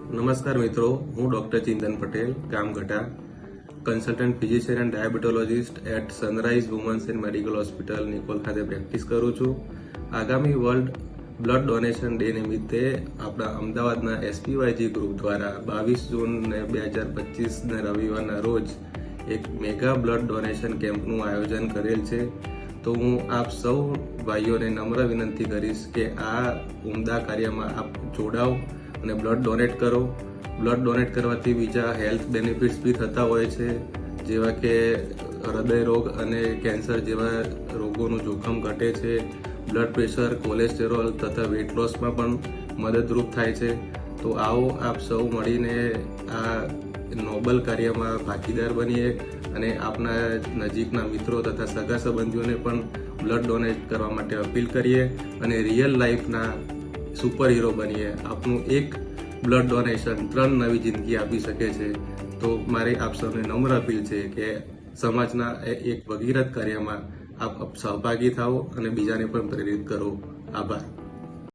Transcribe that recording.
નમસ્કાર મિત્રો, હું doctor Chintan Patel, Gamgadha, consultant physician and diabetologist at sunrise women's and medical hospital Nikol ખાતે પ્રેક્ટિસ કરું છું. આગામી વર્લ્ડ બ્લડ ડોનેશન ડે નિમિત્તે આપણા અમદાવાદના એસપીવાયજી ગ્રુપ દ્વારા 22 જૂન 2025 રવિવારના રોજ એક મેગા બ્લડ ડોનેશન કેમ્પનું આયોજન કરેલ છે. તો હું આપ સૌ ભાઈઓને નમ્ર વિનંતી કરીશ કે આ ઉમદા કાર્યમાં આપ જોડાઓ અને બ્લડ ડોનેટ કરો. બ્લડ ડોનેટ કરવાથી બીજા હેલ્થ બેનિફિટ્સ બી થતા હોય છે, જેવા કે હૃદય રોગ અને કેન્સર જેવા રોગોનું જોખમ ઘટે છે. બ્લડ પ્રેશર, કોલેસ્ટેરોલ તથા વેટ લોસમાં પણ મદદરૂપ થાય છે. તો આવો આપ સૌ મળીને આ નોબલ કાર્યમાં ભાગીદાર બનીએ અને આપના નજીકના મિત્રો તથા સગા સંબંધીઓને પણ બ્લડ ડોનેટ કરવા માટે અપીલ કરીએ અને રિયલ લાઈફના સુપર હીરો બનીએ. આપનું એક બ્લડ ડોનેશન 3 નવી જિંદગી આપી શકે છે. તો મારી આપ સૌને નમ્ર અપીલ છે કે સમાજના એક ભગીરથ કાર્યમાં આપ સહભાગી થાઓ અને બીજાને પણ પ્રેરિત કરો. આભાર.